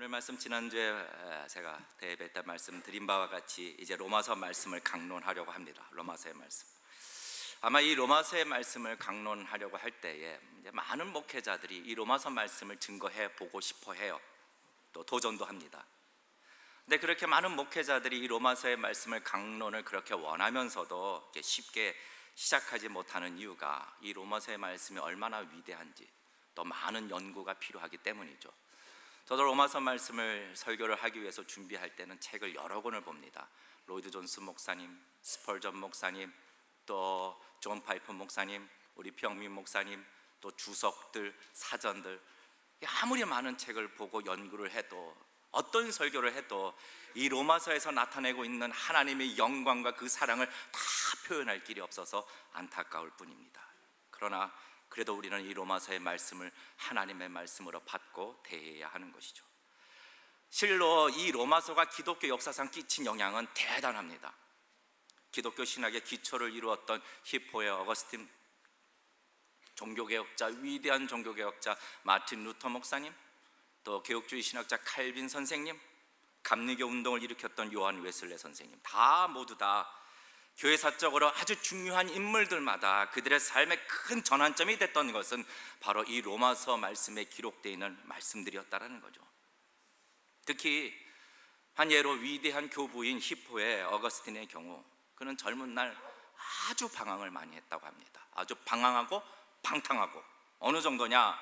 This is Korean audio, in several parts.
오늘 말씀 지난주에 제가 대배했던 말씀 드린 바와 같이 이제 로마서 말씀을 강론하려고 합니다. 로마서의 말씀. 아마 이 로마서의 말씀을 강론하려고 할 때에 이제 많은 목회자들이 이 로마서 말씀을 증거해 보고 싶어 해요. 또 도전도 합니다. 근데 그렇게 많은 목회자들이 이 로마서의 말씀을 강론을 그렇게 원하면서도 쉽게 시작하지 못하는 이유가 이 로마서의 말씀이 얼마나 위대한지 또 많은 연구가 필요하기 때문이죠. 저도 로마서 말씀을 설교를 하기 위해서 준비할 때는 책을 여러 권을 봅니다. 로이드 존스 목사님, 스펄전 목사님, 또 존 파이프 목사님, 우리 평민 목사님, 또 주석들, 사전들, 아무리 많은 책을 보고 연구를 해도 어떤 설교를 해도 이 로마서에서 나타내고 있는 하나님의 영광과 그 사랑을 다 표현할 길이 없어서 안타까울 뿐입니다. 그러나 그래도 우리는 이 로마서의 말씀을 하나님의 말씀으로 받고 대해야 하는 것이죠. 실로 이 로마서가 기독교 역사상 끼친 영향은 대단합니다. 기독교 신학의 기초를 이루었던 히포의 어거스틴 종교개혁자, 위대한 종교개혁자 마틴 루터 목사님, 또 개혁주의 신학자 칼빈 선생님, 감리교 운동을 일으켰던 요한 웨슬레 선생님, 모두 다 교회사적으로 아주 중요한 인물들마다 그들의 삶의 큰 전환점이 됐던 것은 바로 이 로마서 말씀에 기록되어 있는 말씀들이었다는 거죠. 특히 한 예로 위대한 교부인 히포의 어거스틴의 경우, 그는 젊은 날 아주 방황을 많이 했다고 합니다. 아주 방황하고 방탕하고, 어느 정도냐,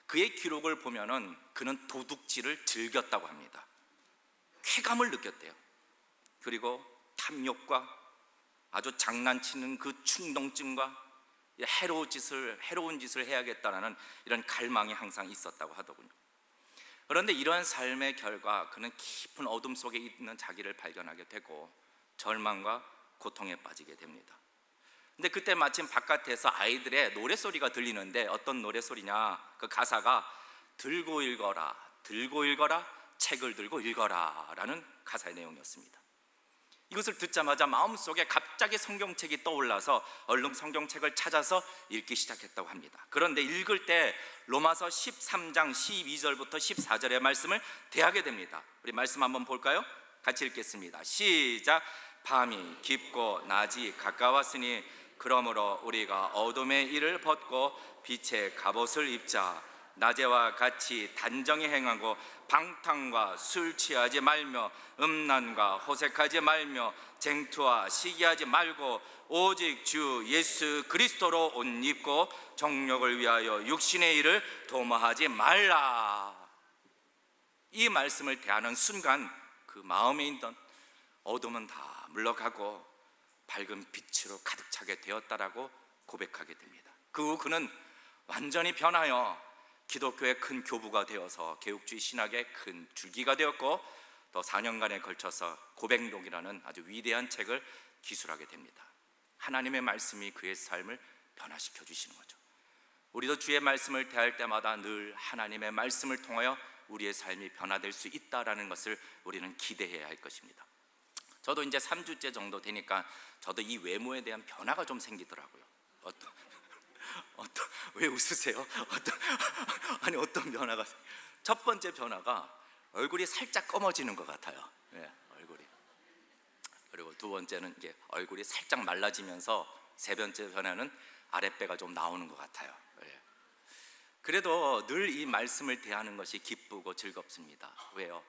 그의 기록을 보면은 그는 도둑질을 즐겼다고 합니다. 쾌감을 느꼈대요. 그리고 탐욕과 아주 장난치는 그 충동증과 해로운 짓을 해야겠다라는 이런 갈망이 항상 있었다고 하더군요. 그런데 이러한 삶의 결과 그는 깊은 어둠 속에 있는 자기를 발견하게 되고 절망과 고통에 빠지게 됩니다. 근데 그때 마침 바깥에서 아이들의 노래소리가 들리는데, 어떤 노래소리냐, 그 가사가 들고 읽어라, 들고 읽어라, 책을 들고 읽어라 라는 가사의 내용이었습니다. 이것을 듣자마자 마음속에 갑자기 성경책이 떠올라서 얼른 성경책을 찾아서 읽기 시작했다고 합니다. 그런데 읽을 때 로마서 13장 12절부터 14절의 말씀을 대하게 됩니다. 우리 말씀 한번 볼까요? 같이 읽겠습니다. 시작. 밤이 깊고 낮이 가까웠으니 그러므로 우리가 어둠의 일을 벗고 빛의 갑옷을 입자. 낮에와 같이 단정히 행하고 방탕과 술 취하지 말며 음란과 호색하지 말며 쟁투와 시기하지 말고 오직 주 예수 그리스도로 옷 입고 정욕을 위하여 육신의 일을 도모하지 말라. 이 말씀을 대하는 순간 그 마음에 있던 어둠은 다 물러가고 밝은 빛으로 가득 차게 되었다라고 고백하게 됩니다. 그 후 그는 완전히 변하여 기독교의 큰 교부가 되어서 개혁주의 신학의 큰 줄기가 되었고, 또 4년간에 걸쳐서 고백록이라는 아주 위대한 책을 기술하게 됩니다. 하나님의 말씀이 그의 삶을 변화시켜 주시는 거죠. 우리도 주의 말씀을 대할 때마다 늘 하나님의 말씀을 통하여 우리의 삶이 변화될 수 있다라는 것을 우리는 기대해야 할 것입니다. 저도 이제 3주째 정도 되니까 저도 이 외모에 대한 변화가 좀 생기더라고요. 왜 웃으세요? 어떤 변화가? 첫 번째 변화가 얼굴이 살짝 검어지는 것 같아요. 얼굴이. 그리고 두 번째는 이제 얼굴이 살짝 말라지면서, 세 번째 변화는 아랫배가 좀 나오는 것 같아요. 그래도 늘 이 말씀을 대하는 것이 기쁘고 즐겁습니다. 왜요?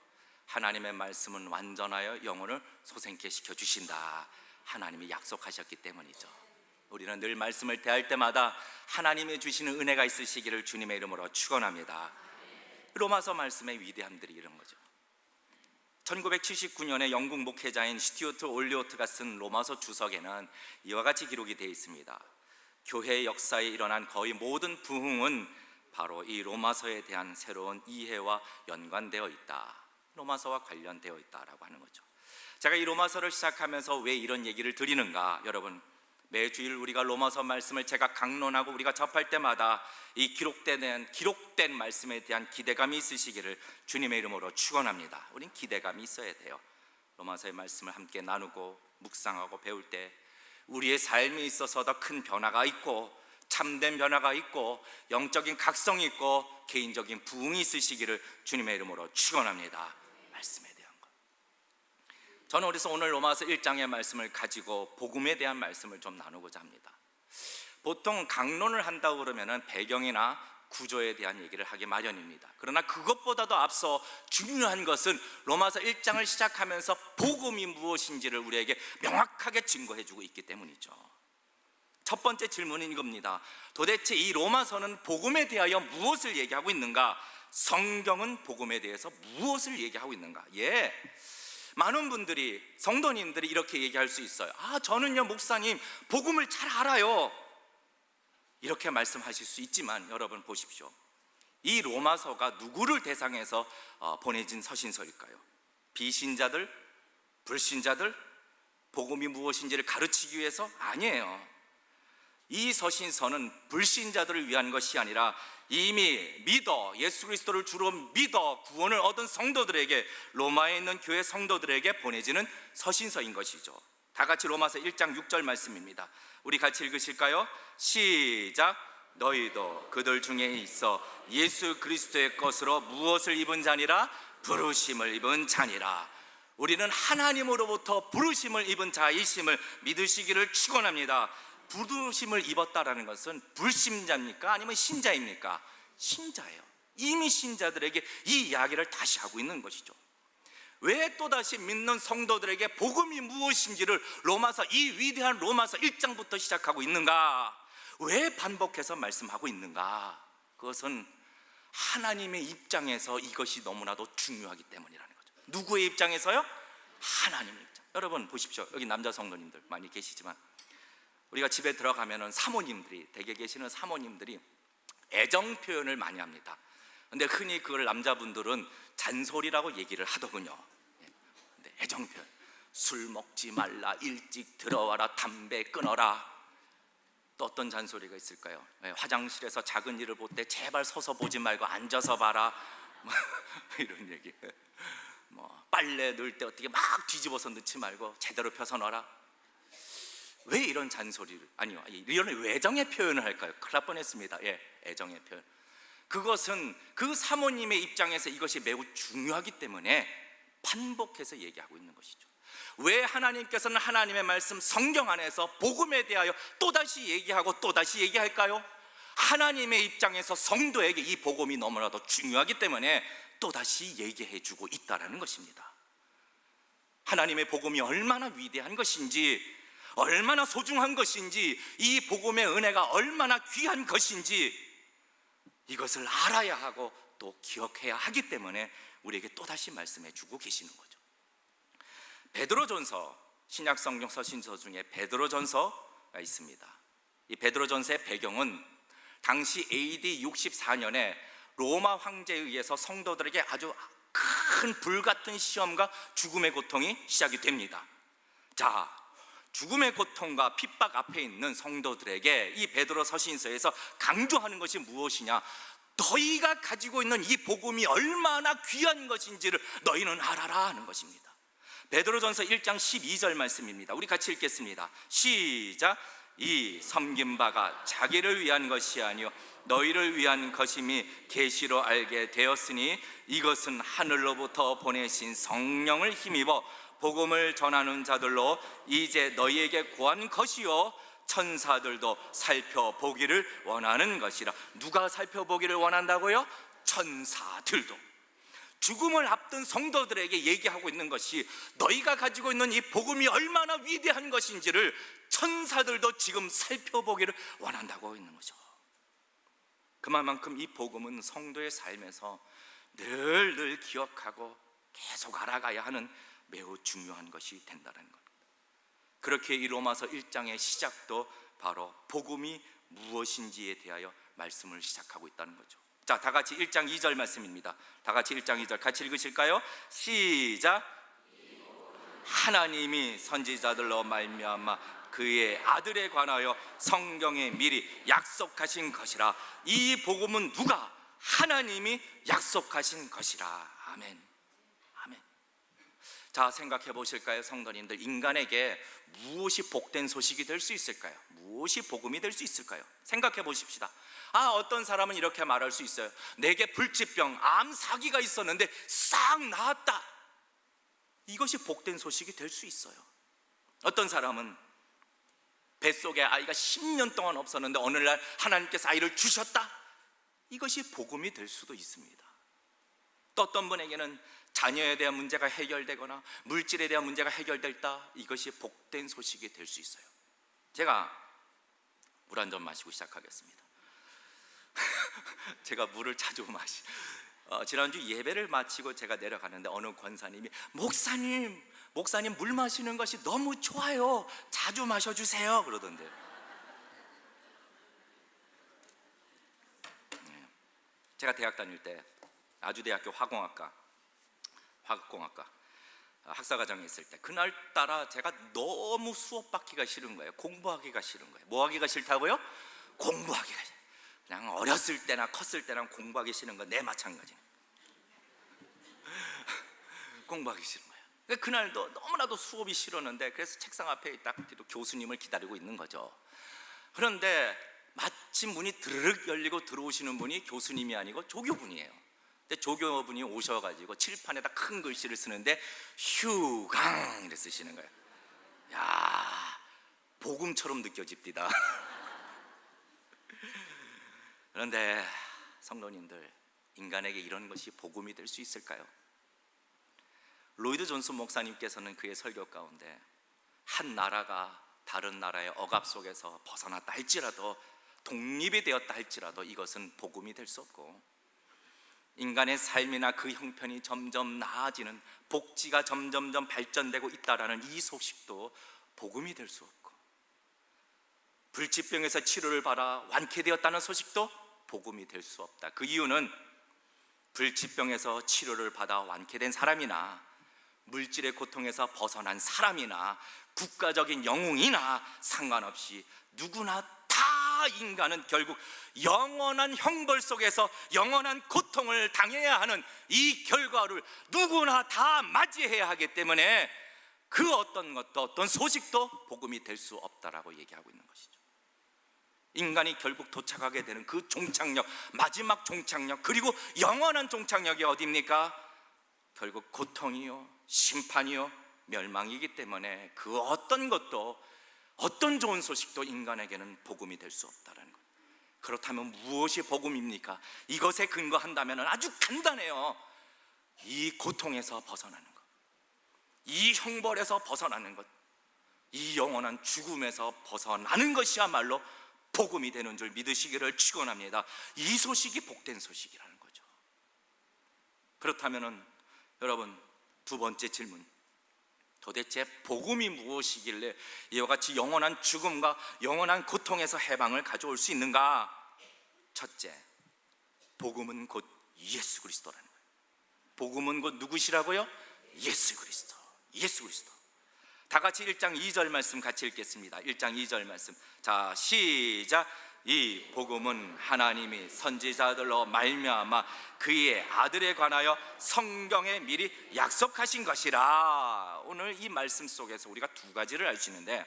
하나님의 말씀은 완전하여 영혼을 소생케 시켜주신다, 하나님이 약속하셨기 때문이죠. 우리는 늘 말씀을 대할 때마다 하나님이 주시는 은혜가 있으시기를 주님의 이름으로 축원합니다. 로마서 말씀의 위대함들이 이런 거죠. 1979년에 영국 목회자인 스튜어트 올리오트가 쓴 로마서 주석에는 이와 같이 기록이 되어 있습니다. 교회 역사에 일어난 거의 모든 부흥은 바로 이 로마서에 대한 새로운 이해와 연관되어 있다, 로마서와 관련되어 있다라고 하는 거죠. 제가 이 로마서를 시작하면서 왜 이런 얘기를 드리는가? 여러분, 매주일 우리가 로마서 말씀을 제가 강론하고 우리가 접할 때마다 이 기록된 말씀에 대한 기대감이 있으시기를 주님의 이름으로 축원합니다. 우린 기대감이 있어야 돼요. 로마서의 말씀을 함께 나누고 묵상하고 배울 때 우리의 삶에 있어서 더 큰 변화가 있고 참된 변화가 있고 영적인 각성이 있고 개인적인 부흥이 있으시기를 주님의 이름으로 축원합니다. 말씀에 대한 것. 저는 그래서 오늘 로마서 1장의 말씀을 가지고 복음에 대한 말씀을 좀 나누고자 합니다. 보통 강론을 한다고 그러면 배경이나 구조에 대한 얘기를 하기 마련입니다. 그러나 그것보다도 앞서 중요한 것은 로마서 1장을 시작하면서 복음이 무엇인지를 우리에게 명확하게 증거해주고 있기 때문이죠. 첫 번째 질문은 이겁니다. 도대체 이 로마서는 복음에 대하여 무엇을 얘기하고 있는가? 성경은 복음에 대해서 무엇을 얘기하고 있는가? 많은 분들이, 성도님들이 이렇게 얘기할 수 있어요. 저는요 목사님 복음을 잘 알아요, 이렇게 말씀하실 수 있지만 여러분 보십시오. 이 로마서가 누구를 대상해서 보내진 서신서일까요? 비신자들? 불신자들? 복음이 무엇인지를 가르치기 위해서? 아니에요. 이 서신서는 불신자들을 위한 것이 아니라 이미 예수 그리스도를 주로 믿어 구원을 얻은 성도들에게, 로마에 있는 교회 성도들에게 보내지는 서신서인 것이죠. 다 같이 로마서 1장 6절 말씀입니다. 우리 같이 읽으실까요? 시작. 너희도 그들 중에 있어 예수 그리스도의 것으로 무엇을 입은 자니라? 부르심을 입은 자니라. 우리는 하나님으로부터 부르심을 입은 자이심을 믿으시기를 축원합니다. 부르심을 입었다라는 것은 불신자입니까? 아니면 신자입니까? 신자예요. 이미 신자들에게 이 이야기를 다시 하고 있는 것이죠. 왜 또다시 믿는 성도들에게 복음이 무엇인지를 이 위대한 로마서 1장부터 시작하고 있는가? 왜 반복해서 말씀하고 있는가? 그것은 하나님의 입장에서 이것이 너무나도 중요하기 때문이라는 거죠. 누구의 입장에서요? 하나님의 입장. 여러분 보십시오. 여기 남자 성도님들 많이 계시지만 우리가 집에 들어가면은 댁에 계시는 사모님들이 애정 표현을 많이 합니다. 근데 흔히 그걸 남자분들은 잔소리라고 얘기를 하더군요. 근데 애정 표현, 술 먹지 말라, 일찍 들어와라, 담배 끊어라. 또 어떤 잔소리가 있을까요? 화장실에서 작은 일을 볼 때 제발 서서 보지 말고 앉아서 봐라. 이런 얘기. 빨래 넣을 때 어떻게 막 뒤집어서 넣지 말고 제대로 펴서 넣어라. 왜 이런 잔소리를, 이런 애정의 표현을 할까요? 큰일 날 뻔했습니다. 애정의 표현. 그것은 그 사모님의 입장에서 이것이 매우 중요하기 때문에 반복해서 얘기하고 있는 것이죠. 왜 하나님께서는 하나님의 말씀 성경 안에서 복음에 대하여 또다시 얘기하고 또다시 얘기할까요? 하나님의 입장에서 성도에게 이 복음이 너무나도 중요하기 때문에 또다시 얘기해 주고 있다는 것입니다. 하나님의 복음이 얼마나 위대한 것인지, 얼마나 소중한 것인지, 이 복음의 은혜가 얼마나 귀한 것인지 이것을 알아야 하고 또 기억해야 하기 때문에 우리에게 또다시 말씀해 주고 계시는 거죠. 베드로전서, 신약성경 서신서 중에 베드로전서가 있습니다. 이 베드로전서의 배경은 당시 AD 64년에 로마 황제에 의해서 성도들에게 아주 큰 불같은 시험과 죽음의 고통이 시작이 됩니다. 죽음의 고통과 핍박 앞에 있는 성도들에게 이 베드로 서신서에서 강조하는 것이 무엇이냐? 너희가 가지고 있는 이 복음이 얼마나 귀한 것인지를 너희는 알아라 하는 것입니다. 베드로전서 1장 12절 말씀입니다. 우리 같이 읽겠습니다. 시작. 이 섬긴 바가 자기를 위한 것이 아니요 너희를 위한 것임이 계시로 알게 되었으니 이것은 하늘로부터 보내신 성령을 힘입어 복음을 전하는 자들로 이제 너희에게 구한 것이요 천사들도 살펴보기를 원하는 것이라. 누가 살펴보기를 원한다고요? 천사들도. 죽음을 앞둔 성도들에게 얘기하고 있는 것이 너희가 가지고 있는 이 복음이 얼마나 위대한 것인지를 천사들도 지금 살펴보기를 원한다고 있는 거죠. 그만큼 이 복음은 성도의 삶에서 늘 기억하고 계속 알아가야 하는 매우 중요한 것이 된다는 겁니다. 그렇게 이 로마서 1장의 시작도 바로 복음이 무엇인지에 대하여 말씀을 시작하고 있다는 거죠. 자, 다 같이 1장 2절 말씀입니다. 다 같이 1장 2절 같이 읽으실까요? 시작. 하나님이 선지자들로 말미암아 그의 아들에 관하여 성경에 미리 약속하신 것이라. 이 복음은 누가? 하나님이 약속하신 것이라. 아멘. 아멘. 자, 생각해 보실까요, 성도님들? 인간에게 무엇이 복된 소식이 될 수 있을까요? 무엇이 복음이 될 수 있을까요? 생각해 보십시다. 어떤 사람은 이렇게 말할 수 있어요. 내게 불치병, 암 사기가 있었는데 싹 나았다. 이것이 복된 소식이 될 수 있어요. 어떤 사람은 뱃속에 아이가 10년 동안 없었는데 어느 날 하나님께서 아이를 주셨다. 이것이 복음이 될 수도 있습니다. 또 어떤 분에게는 자녀에 대한 문제가 해결되거나 물질에 대한 문제가 해결됐다. 이것이 복된 소식이 될 수 있어요. 제가 물 한 잔 마시고 시작하겠습니다. 제가 물을 자주 지난주 예배를 마치고 제가 내려가는데 어느 권사님이 목사님 물 마시는 것이 너무 좋아요. 자주 마셔주세요 그러던데. 제가 대학 다닐 때 아주대학교 화학공학과 학사과정에 있을 때 그날따라 제가 너무 수업 받기가 싫은 거예요. 공부하기가 싫은 거예요. 뭐 하기가 싫다고요? 공부하기가 싫어요. 그냥 어렸을 때나 컸을 때랑 공부하기 싫은 건 내 마찬가지예요. 공부하기 싫은 거예요. 그날도 너무나도 수업이 싫었는데 그래서 책상 앞에 딱 교수님을 기다리고 있는 거죠. 그런데 마침 문이 드르륵 열리고 들어오시는 분이 교수님이 아니고 조교분이에요. 근데 조교분이 오셔가지고 칠판에다 큰 글씨를 쓰는데 휴강 이렇게 쓰시는 거예요. 야, 복음처럼 느껴집니다. 그런데 성도님들, 인간에게 이런 것이 복음이 될 수 있을까요? 로이드 존슨 목사님께서는 그의 설교 가운데 한 나라가 다른 나라의 억압 속에서 벗어났다 할지라도, 독립이 되었다 할지라도 이것은 복음이 될 수 없고, 인간의 삶이나 그 형편이 점점 나아지는, 복지가 점점점 발전되고 있다라는 이 소식도 복음이 될 수 없고, 불치병에서 치료를 받아 완쾌되었다는 소식도 복음이 될 수 없다. 그 이유는 불치병에서 치료를 받아 완쾌된 사람이나 물질의 고통에서 벗어난 사람이나 국가적인 영웅이나 상관없이 누구나 다 인간은 결국 영원한 형벌 속에서 영원한 고통을 당해야 하는 이 결과를 누구나 다 맞이해야 하기 때문에 그 어떤 것도, 어떤 소식도 복음이 될 수 없다라고 얘기하고 있는 것이죠. 인간이 결국 도착하게 되는 그 종착역, 마지막 종착역, 그리고 영원한 종착역이 어디입니까? 결국 고통이요, 심판이요, 멸망이기 때문에 그 어떤 것도, 어떤 좋은 소식도 인간에게는 복음이 될 수 없다는 것. 그렇다면 무엇이 복음입니까? 이것에 근거한다면 아주 간단해요. 이 고통에서 벗어나는 것, 이 형벌에서 벗어나는 것, 이 영원한 죽음에서 벗어나는 것이야말로 복음이 되는 줄 믿으시기를 축원합니다. 이 소식이 복된 소식이라는 거죠. 그렇다면 여러분, 두 번째 질문, 도대체 복음이 무엇이길래 이와 같이 영원한 죽음과 영원한 고통에서 해방을 가져올 수 있는가? 첫째, 복음은 곧 예수 그리스도라는 거예요. 복음은 곧 누구시라고요? 예수 그리스도. 예수 그리스도. 다 같이 1장 2절 말씀 같이 읽겠습니다. 1장 2절 말씀. 자, 시작. 이 복음은 하나님이 선지자들로 말미암아 그의 아들에 관하여 성경에 미리 약속하신 것이라. 오늘 이 말씀 속에서 우리가 두 가지를 알 수 있는데,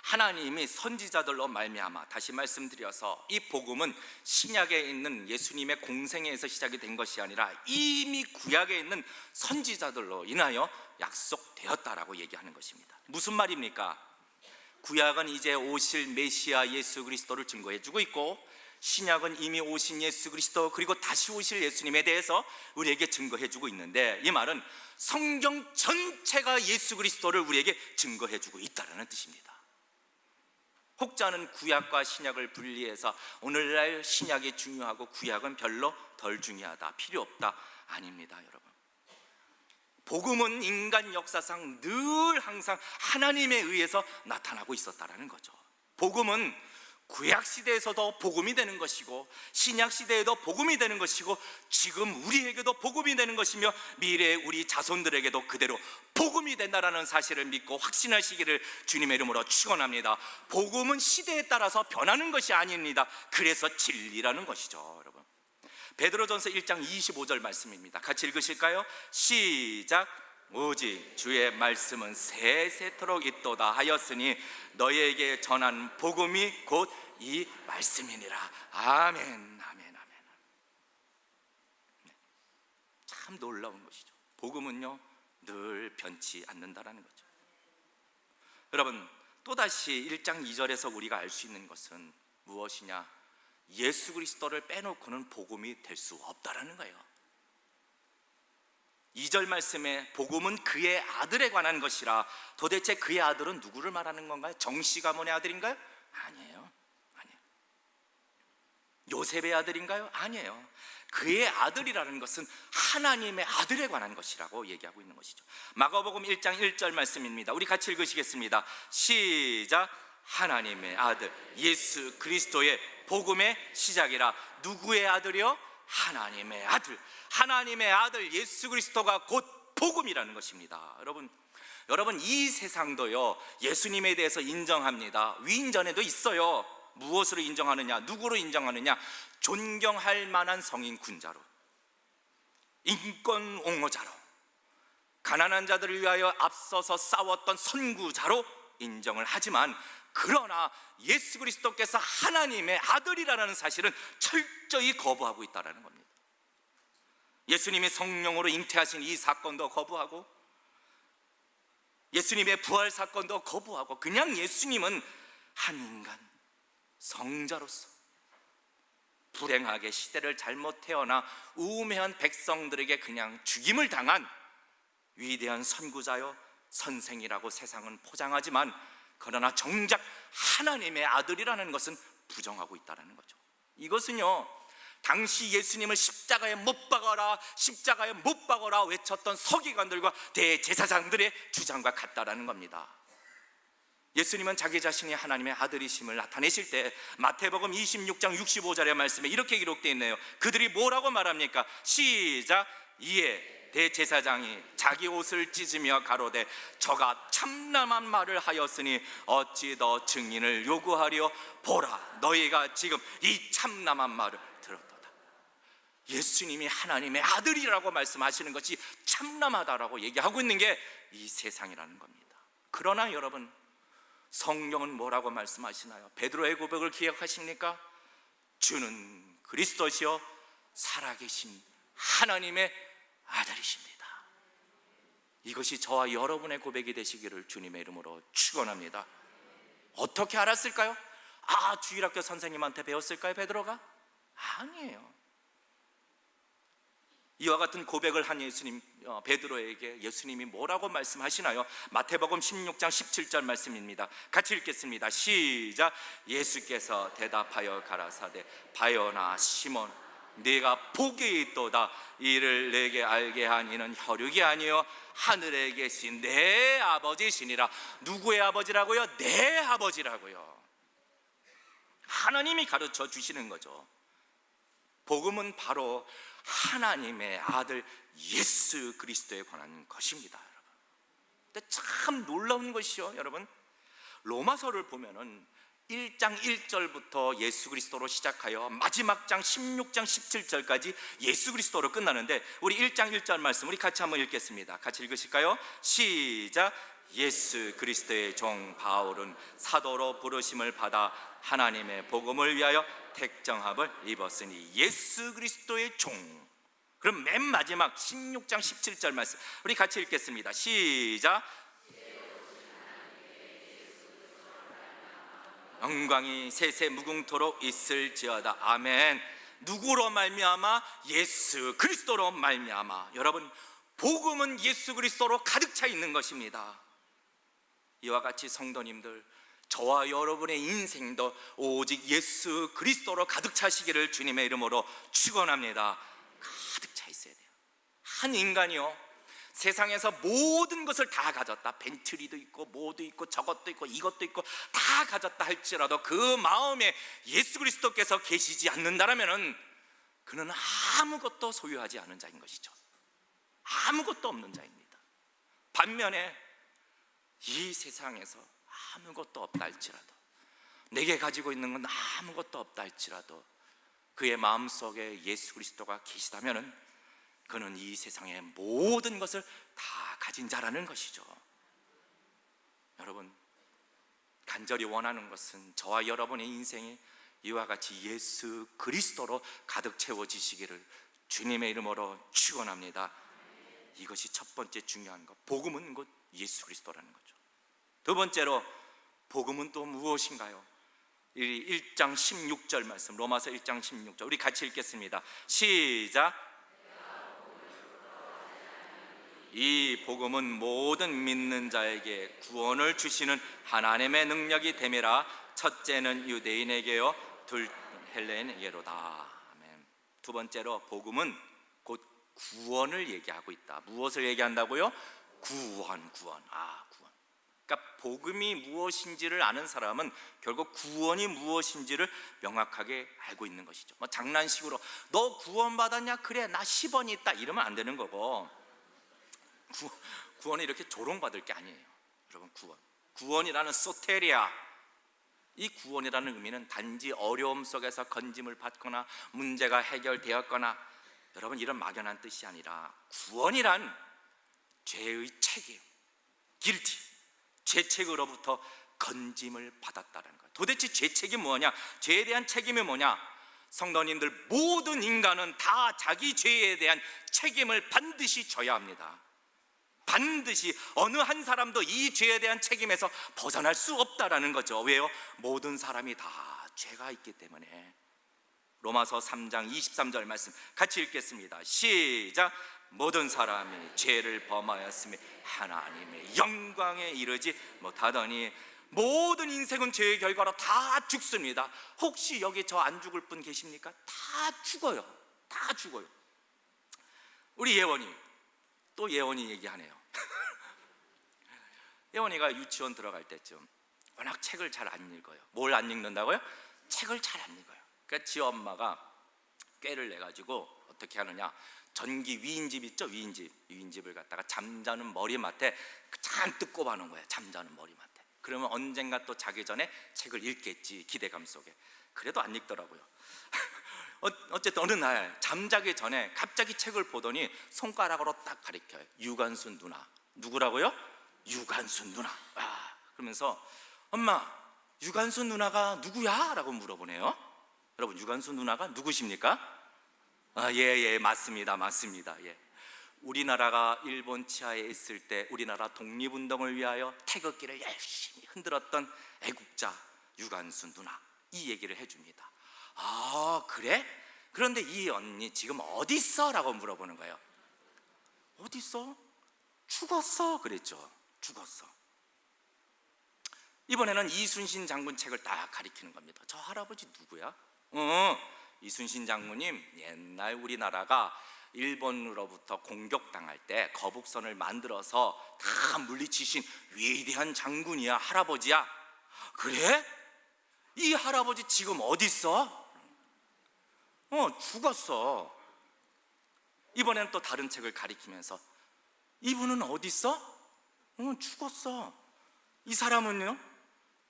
하나님이 선지자들로 말미암아, 다시 말씀드려서 이 복음은 신약에 있는 예수님의 공생애에서 시작이 된 것이 아니라 이미 구약에 있는 선지자들로 인하여 약속되었다라고 얘기하는 것입니다. 무슨 말입니까? 구약은 이제 오실 메시아 예수 그리스도를 증거해주고 있고, 신약은 이미 오신 예수 그리스도, 그리고 다시 오실 예수님에 대해서 우리에게 증거해주고 있는데, 이 말은 성경 전체가 예수 그리스도를 우리에게 증거해주고 있다는 뜻입니다. 혹자는 구약과 신약을 분리해서 오늘날 신약이 중요하고 구약은 별로 덜 중요하다, 필요 없다. 아닙니다, 여러분. 복음은 인간 역사상 늘 항상 하나님에 의해서 나타나고 있었다는 거죠. 복음은 구약 시대에서도 복음이 되는 것이고, 신약 시대에도 복음이 되는 것이고, 지금 우리에게도 복음이 되는 것이며, 미래의 우리 자손들에게도 그대로 복음이 된다라는 사실을 믿고 확신하시기를 주님의 이름으로 축원합니다. 복음은 시대에 따라서 변하는 것이 아닙니다. 그래서 진리라는 것이죠, 여러분. 베드로전서 1장 25절 말씀입니다. 같이 읽으실까요? 시작. 오직 주의 말씀은 세세토록 있도다 하였으니 너희에게 전한 복음이 곧 이 말씀이니라. 아멘, 아멘, 아멘. 참 놀라운 것이죠. 복음은요 늘 변치 않는다라는 거죠. 여러분, 또다시 1장 2절에서 우리가 알 수 있는 것은 무엇이냐? 예수 그리스도를 빼놓고는 복음이 될 수 없다라는 거예요. 2절 말씀에 복음은 그의 아들에 관한 것이라. 도대체 그의 아들은 누구를 말하는 건가요? 정씨 가문의 아들인가요? 아니에요. 아니에요. 요셉의 아들인가요? 아니에요. 그의 아들이라는 것은 하나님의 아들에 관한 것이라고 얘기하고 있는 것이죠. 마가복음 1장 1절 말씀입니다. 우리 같이 읽으시겠습니다. 시작. 하나님의 아들 예수 그리스도의 복음의 시작이라. 누구의 아들이요? 하나님의 아들. 하나님의 아들 예수 그리스도가 곧 복음이라는 것입니다. 여러분 이 세상도요 예수님에 대해서 인정합니다. 위인전에도 있어요. 무엇으로 인정하느냐? 누구로 인정하느냐? 존경할 만한 성인 군자로, 인권 옹호자로, 가난한 자들을 위하여 앞서서 싸웠던 선구자로 인정을 하지만, 그러나 예수 그리스도께서 하나님의 아들이라는 사실은 철저히 거부하고 있다는 겁니다. 예수님이 성령으로 잉태하신 이 사건도 거부하고, 예수님의 부활 사건도 거부하고, 그냥 예수님은 한 인간 성자로서 불행하게 시대를 잘못 태어나 우매한 백성들에게 그냥 죽임을 당한 위대한 선구자요 선생이라고 세상은 포장하지만, 그러나 정작 하나님의 아들이라는 것은 부정하고 있다는 거죠. 이것은요 당시 예수님을 십자가에 못 박아라, 십자가에 못 박아라 외쳤던 서기관들과 대제사장들의 주장과 같다라는 겁니다. 예수님은 자기 자신이 하나님의 아들이심을 나타내실 때 마태복음 26장 65절의 말씀에 이렇게 기록되어 있네요. 그들이 뭐라고 말합니까? 시작. 이에 대제사장이 자기 옷을 찢으며 가로되 저가 참남한 말을 하였으니 어찌 더 증인을 요구하리요? 보라, 너희가 지금 이 참남한 말을 들었도다. 예수님이 하나님의 아들이라고 말씀하시는 것이 참남하다라고 얘기하고 있는 게 이 세상이라는 겁니다. 그러나 여러분, 성경은 뭐라고 말씀하시나요? 베드로의 고백을 기억하십니까? 주는 그리스도시요 살아계신 하나님의 아들이십니다. 이것이 저와 여러분의 고백이 되시기를 주님의 이름으로 축원합니다. 어떻게 알았을까요? 주일학교 선생님한테 배웠을까요, 베드로가? 아니에요. 이와 같은 고백을 한 예수님, 베드로에게 예수님이 뭐라고 말씀하시나요? 마태복음 16장 17절 말씀입니다. 같이 읽겠습니다. 시작. 예수께서 대답하여 가라사대 바요나 시몬, 네가 복이 있도다. 이를 내게 알게 한 이는 혈육이 아니요 하늘에 계신 내 아버지시니라. 누구의 아버지라고요? 내 아버지라고요. 하나님이 가르쳐 주시는 거죠. 복음은 바로 하나님의 아들 예수 그리스도에 관한 것입니다. 여러분, 근데 참 놀라운 것이요, 여러분, 로마서를 보면은 1장 1절부터 예수 그리스도로 시작하여 마지막 장 16장 17절까지 예수 그리스도로 끝나는데, 우리 1장 1절 말씀 우리 같이 한번 읽겠습니다. 같이 읽으실까요? 시작. 예수 그리스도의 종 바울은 사도로 부르심을 받아 하나님의 복음을 위하여 택정함을 입었으니 예수 그리스도의 종. 그럼 맨 마지막 16장 17절 말씀 우리 같이 읽겠습니다. 시작. 영광이 세세 무궁토록 있을지어다. 아멘. 누구로 말미암아? 예수 그리스도로 말미암아. 여러분, 복음은 예수 그리스도로 가득 차 있는 것입니다. 이와 같이 성도님들, 저와 여러분의 인생도 오직 예수 그리스도로 가득 차시기를 주님의 이름으로 축원합니다. 가득 차 있어야 돼요. 한 인간이요, 세상에서 모든 것을 다 가졌다, 벤틀리도 있고 뭐도 있고 저것도 있고 이것도 있고 다 가졌다 할지라도 그 마음에 예수 그리스도께서 계시지 않는다라면은 그는 아무것도 소유하지 않은 자인 것이죠. 아무것도 없는 자입니다. 반면에 이 세상에서 아무것도 없다 할지라도, 내게 가지고 있는 건 아무것도 없다 할지라도 그의 마음속에 예수 그리스도가 계시다면은 그는 이 세상의 모든 것을 다 가진 자라는 것이죠. 여러분, 간절히 원하는 것은 저와 여러분의 인생이 이와 같이 예수 그리스도로 가득 채워지시기를 주님의 이름으로 축원합니다. 이것이 첫 번째 중요한 것. 복음은 곧 예수 그리스도라는 거죠. 두 번째로 복음은 또 무엇인가요? 1장 16절 말씀, 로마서 1장 16절 우리 같이 읽겠습니다. 시작. 이 복음은 모든 믿는 자에게 구원을 주시는 하나님의 능력이 됨이라. 첫째는 유대인에게요, 둘 헬레인에게로다. 아멘. 두 번째로 복음은 곧 구원을 얘기하고 있다. 무엇을 얘기한다고요? 구원. 구원. 그러니까 복음이 무엇인지를 아는 사람은 결국 구원이 무엇인지를 명확하게 알고 있는 것이죠. 뭐 장난식으로 너 구원 받았냐? 그래, 나 10원이 있다, 이러면 안 되는 거고, 구원은 이렇게 조롱받을 게 아니에요. 여러분, 구원이라는 소테리아, 이 구원이라는 의미는 단지 어려움 속에서 건짐을 받거나 문제가 해결되었거나 여러분 이런 막연한 뜻이 아니라, 구원이란 죄의 책임, 길티, 죄책으로부터 건짐을 받았다는 거예요. 도대체 죄책이 뭐냐? 죄에 대한 책임이 뭐냐? 성도님들, 모든 인간은 다 자기 죄에 대한 책임을 반드시 져야 합니다. 반드시 어느 한 사람도 이 죄에 대한 책임에서 벗어날 수 없다라는 거죠. 왜요? 모든 사람이 다 죄가 있기 때문에. 로마서 3장 23절 말씀 같이 읽겠습니다. 시작. 모든 사람이 죄를 범하였으며 하나님의 영광에 이르지 못하더니. 모든 인생은 죄의 결과로 다 죽습니다. 혹시 여기 저 안 죽을 분 계십니까? 다 죽어요. 다 죽어요. 우리 예원이, 또 예원이 얘기하네요. 예원이가 유치원 들어갈 때쯤 워낙 책을 잘 안 읽어요. 뭘 안 읽는다고요? 책을 잘 안 읽어요. 그러니까 지 엄마가 꾀를 내가지고 어떻게 하느냐, 전기 위인집 있죠? 위인집을 갖다가 잠자는 머리맡에 잔뜩 꼽아놓은 거예요. 잠자는 머리맡에. 그러면 언젠가 또 자기 전에 책을 읽겠지, 기대감 속에. 그래도 안 읽더라고요. 어쨌든 어느 날 잠자기 전에 갑자기 책을 보더니 손가락으로 딱 가리켜요. 유관순 누나. 누구라고요? 유관순 누나. 그러면서 엄마, 유관순 누나가 누구야? 라고 물어보네요. 여러분, 유관순 누나가 누구십니까? 예, 맞습니다. 예. 우리나라가 일본 치하에 있을 때 우리나라 독립운동을 위하여 태극기를 열심히 흔들었던 애국자 유관순 누나, 이 얘기를 해줍니다. 그래? 그런데 이 언니 지금 어디 있어? 라고 물어보는 거예요. 어디 있어? 죽었어. 그랬죠. 죽었어. 이번에는 이순신 장군 책을 딱 가리키는 겁니다. 저 할아버지 누구야? 이순신 장군님, 옛날 우리나라가 일본으로부터 공격당할 때 거북선을 만들어서 다 물리치신 위대한 장군이야. 할아버지야. 그래? 이 할아버지 지금 어디 있어? 죽었어. 이번에는 또 다른 책을 가리키면서 이분은 어디 있어? 죽었어. 이 사람은요?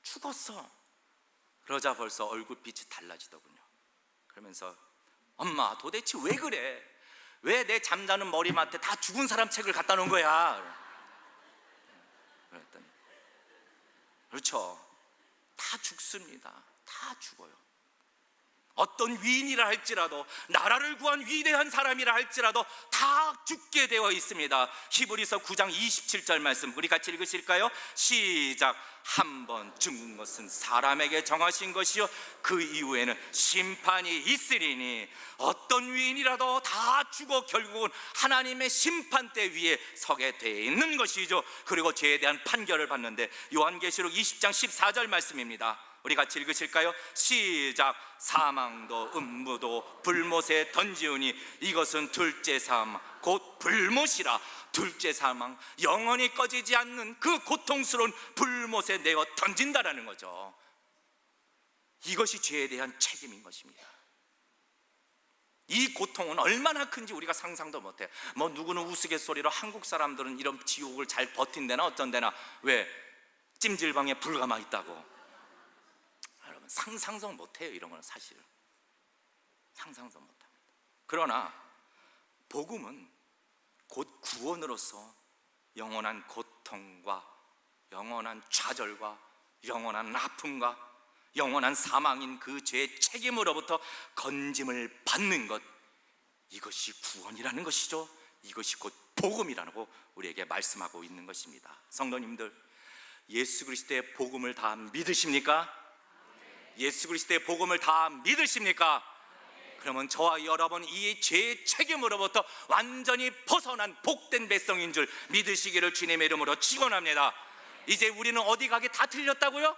죽었어. 그러자 벌써 얼굴빛이 달라지더군요. 그러면서 엄마, 도대체 왜 그래? 왜 내 잠자는 머리맡에 다 죽은 사람 책을 갖다 놓은 거야? 그랬더니 그렇죠, 다 죽습니다. 다 죽어요. 어떤 위인이라 할지라도, 나라를 구한 위대한 사람이라 할지라도 다 죽게 되어 있습니다. 히브리서 9장 27절 말씀 우리 같이 읽으실까요? 시작. 한 번 죽는 것은 사람에게 정하신 것이요 그 이후에는 심판이 있으리니. 어떤 위인이라도 다 죽어 결국은 하나님의 심판대 위에 서게 돼 있는 것이죠. 그리고 죄에 대한 판결을 받는데 요한계시록 20장 14절 말씀입니다. 우리 같이 읽으실까요? 시작. 사망도 음부도 불못에 던지우니 이것은 둘째 사망 곧 불못이라. 둘째 사망, 영원히 꺼지지 않는 그 고통스러운 불못에 내어 던진다라는 거죠. 이것이 죄에 대한 책임인 것입니다. 이 고통은 얼마나 큰지 우리가 상상도 못해요. 누구는 우스갯소리로 한국 사람들은 이런 지옥을 잘 버틴대나 어쩐대나, 왜? 찜질방에 불가마 있다고. 여러분, 상상도 못해요. 이런 건 사실은 상상도 못합니다. 그러나 복음은 곧 구원으로서 영원한 고통과 영원한 좌절과 영원한 아픔과 영원한 사망인 그 죄의 책임으로부터 건짐을 받는 것, 이것이 구원이라는 것이죠. 이것이 곧 복음이라고 우리에게 말씀하고 있는 것입니다. 성도님들, 예수 그리스도의 복음을 다 믿으십니까? 예수 그리스도의 복음을 다 믿으십니까? 그러면 저와 여러분 이 죄의 책임으로부터 완전히 벗어난 복된 백성인 줄 믿으시기를 주님의 이름으로 축원합니다. 이제 우리는 어디 가기 다 틀렸다고요?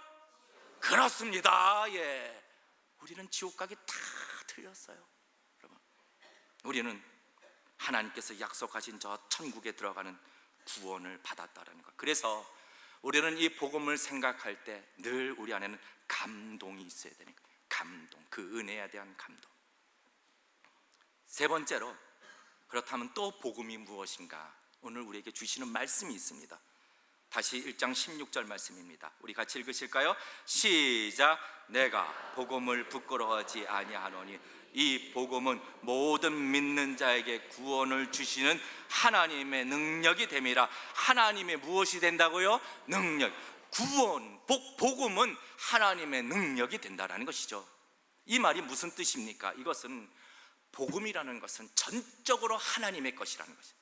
그렇습니다. 예, 우리는 지옥 가기 다 틀렸어요. 여러분, 우리는 하나님께서 약속하신 저 천국에 들어가는 구원을 받았다는 것. 그래서 우리는 이 복음을 생각할 때 늘 우리 안에는 감동이 있어야 되는 거예요. 감동, 그 은혜에 대한 감동. 세 번째로, 그렇다면 또 복음이 무엇인가? 오늘 우리에게 주시는 말씀이 있습니다. 다시 1장 16절 말씀입니다. 우리 같이 읽으실까요? 시작. 내가 복음을 부끄러워하지 아니하노니 이 복음은 모든 믿는 자에게 구원을 주시는 하나님의 능력이 됨이라. 하나님의 무엇이 된다고요? 능력. 구원, 복음은 하나님의 능력이 된다라는 것이죠. 이 말이 무슨 뜻입니까? 이것은 복음이라는 것은 전적으로 하나님의 것이라는 것이죠.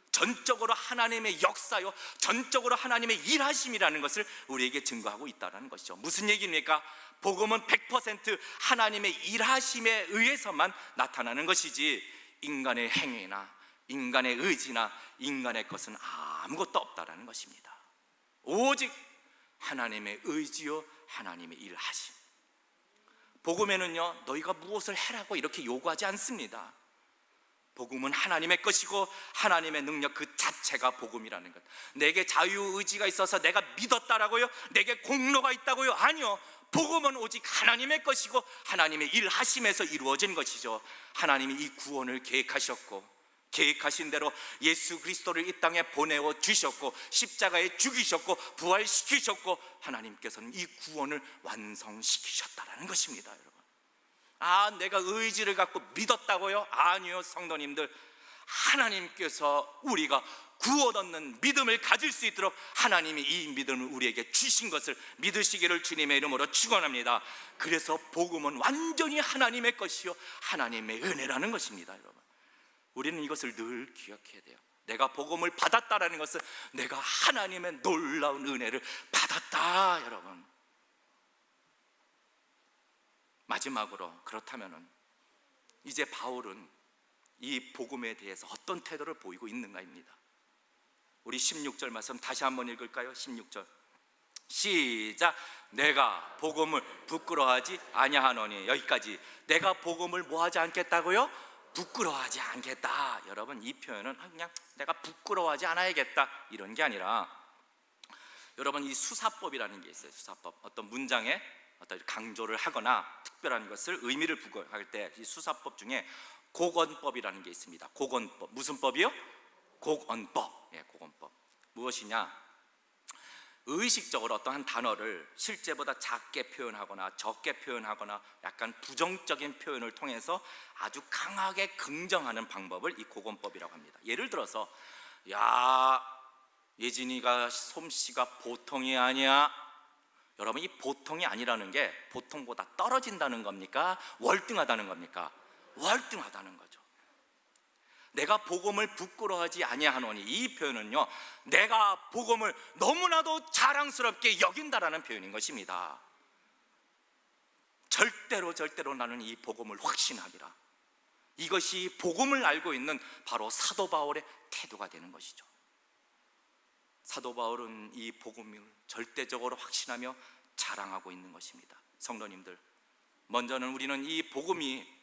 전적으로 하나님의 역사요, 전적으로 하나님의 일하심이라는 것을 우리에게 증거하고 있다는 것이죠. 무슨 얘기입니까? 복음은 100% 하나님의 일하심에 의해서만 나타나는 것이지 인간의 행위나 인간의 의지나 인간의 것은 아무것도 없다라는 것입니다. 오직 하나님의 의지요, 하나님의 일하심. 복음에는요, 너희가 무엇을 해라고 이렇게 요구하지 않습니다. 복음은 하나님의 것이고 하나님의 능력 그 자체가 복음이라는 것. 내게 자유의지가 있어서 내가 믿었다라고요? 내게 공로가 있다고요? 아니요. 복음은 오직 하나님의 것이고 하나님의 일하심에서 이루어진 것이죠. 하나님이 이 구원을 계획하셨고 계획하신 대로 예수 그리스도를 이 땅에 보내어 주셨고 십자가에 죽이셨고 부활시키셨고 하나님께서는 이 구원을 완성시키셨다라는 것입니다. 여러분, 내가 의지를 갖고 믿었다고요? 아니요. 성도님들, 하나님께서 우리가 구원 얻는 믿음을 가질 수 있도록 하나님이 이 믿음을 우리에게 주신 것을 믿으시기를 주님의 이름으로 축원합니다. 그래서 복음은 완전히 하나님의 것이요 하나님의 은혜라는 것입니다. 여러분, 우리는 이것을 늘 기억해야 돼요. 내가 복음을 받았다라는 것은 내가 하나님의 놀라운 은혜를 받았다. 여러분, 마지막으로, 그렇다면 이제 바울은 이 복음에 대해서 어떤 태도를 보이고 있는가입니다. 우리 16절 말씀 다시 한번 읽을까요? 16절 시작. 내가 복음을 부끄러워하지 아니하노니. 여기까지. 내가 복음을 뭐하지 않겠다고요? 부끄러워하지 않겠다. 여러분, 이 표현은 그냥 내가 부끄러워하지 않아야겠다 이런 게 아니라, 여러분, 이 수사법이라는 게 있어요. 수사법. 어떤 문장에 어떤 강조를 하거나 특별한 것을 의미를 부여할 때 이 수사법 중에 곡언법이라는 게 있습니다. 곡언법. 무슨 법이요? 곡언법. 예, 곡언법. 무엇이냐? 의식적으로 어떠한 단어를 실제보다 작게 표현하거나 적게 표현하거나 약간 부정적인 표현을 통해서 아주 강하게 긍정하는 방법을 이 곡언법이라고 합니다. 예를 들어서, 야, 예진이가 솜씨가 보통이 아니야. 여러분, 이 보통이 아니라는 게 보통보다 떨어진다는 겁니까? 월등하다는 겁니까? 월등하다는 거죠. 내가 복음을 부끄러워하지 아니하노니, 이 표현은요, 내가 복음을 너무나도 자랑스럽게 여긴다라는 표현인 것입니다. 절대로 나는 이 복음을 확신하리라. 이것이 복음을 알고 있는 바로 사도 바울의 태도가 되는 것이죠. 사도 바울은 이 복음을 절대적으로 확신하며 자랑하고 있는 것입니다. 성도님들, 먼저는 우리는 이 복음이,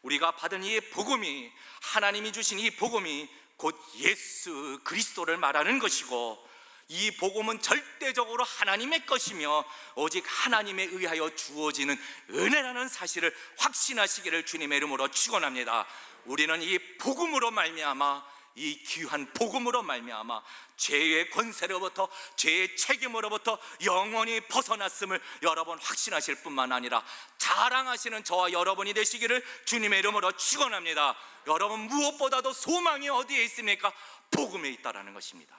우리가 받은 이 복음이, 하나님이 주신 이 복음이 곧 예수 그리스도를 말하는 것이고, 이 복음은 절대적으로 하나님의 것이며 오직 하나님에 의하여 주어지는 은혜라는 사실을 확신하시기를 주님의 이름으로 축원합니다. 우리는 이 복음으로 말미암아 이 귀한 복음으로 말미암아 죄의 권세로부터, 죄의 책임으로부터 영원히 벗어났음을 여러분 확신하실 뿐만 아니라 자랑하시는 저와 여러분이 되시기를 주님의 이름으로 축원합니다. 여러분, 무엇보다도 소망이 어디에 있습니까? 복음에 있다라는 것입니다.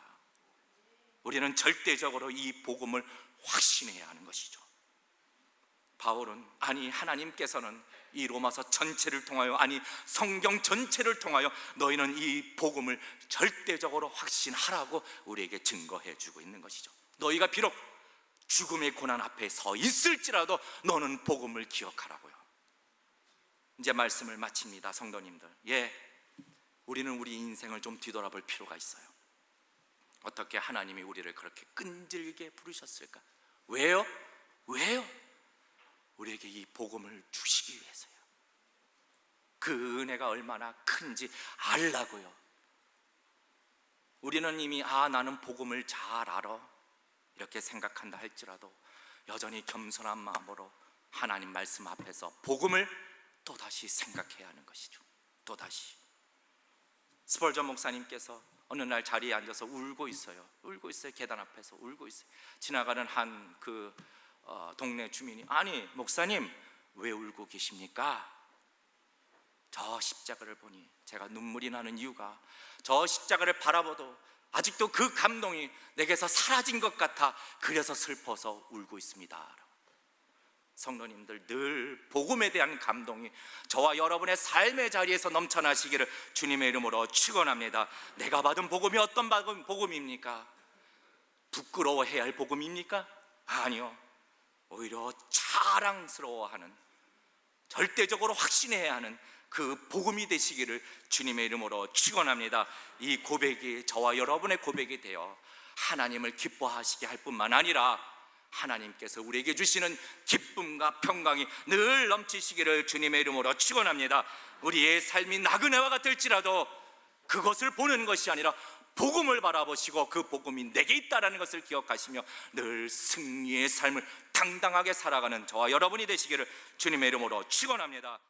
우리는 절대적으로 이 복음을 확신해야 하는 것이죠. 바울은, 아니 하나님께서는 이 로마서 전체를 통하여, 아니 성경 전체를 통하여 너희는 이 복음을 절대적으로 확신하라고 우리에게 증거해 주고 있는 것이죠. 너희가 비록 죽음의 고난 앞에 서 있을지라도 너는 복음을 기억하라고요. 이제 말씀을 마칩니다. 성도님들, 우리는 우리 인생을 좀 뒤돌아볼 필요가 있어요. 어떻게 하나님이 우리를 그렇게 끈질기게 부르셨을까? 왜요? 우리에게 이 복음을 주시기 위해서요. 그 은혜가 얼마나 큰지 알라고요. 우리는 이미 나는 복음을 잘 알아 이렇게 생각한다 할지라도 여전히 겸손한 마음으로 하나님 말씀 앞에서 복음을 또다시 생각해야 하는 것이죠. 또다시. 스펄전 목사님께서 어느 날 자리에 앉아서 울고 있어요. 계단 앞에서 울고 있어요. 지나가는 한 동네 주민이, 아니 목사님 왜 울고 계십니까? 저 십자가를 보니 제가 눈물이 나는 이유가 저 십자가를 바라봐도 아직도 그 감동이 내게서 사라진 것 같아 그래서 슬퍼서 울고 있습니다. 성도님들, 늘 복음에 대한 감동이 저와 여러분의 삶의 자리에서 넘쳐나시기를 주님의 이름으로 축원합니다. 내가 받은 복음이 어떤 복음입니까? 부끄러워해야 할 복음입니까? 아니요. 오히려 자랑스러워하는, 절대적으로 확신해야 하는 그 복음이 되시기를 주님의 이름으로 축원합니다. 이 고백이 저와 여러분의 고백이 되어 하나님을 기뻐하시게 할 뿐만 아니라 하나님께서 우리에게 주시는 기쁨과 평강이 늘 넘치시기를 주님의 이름으로 축원합니다. 우리의 삶이 나그네와 같을지라도 그것을 보는 것이 아니라 복음을 바라보시고 그 복음이 내게 있다는 것을 기억하시며 늘 승리의 삶을 당당하게 살아가는 저와 여러분이 되시기를 주님의 이름으로 축원합니다.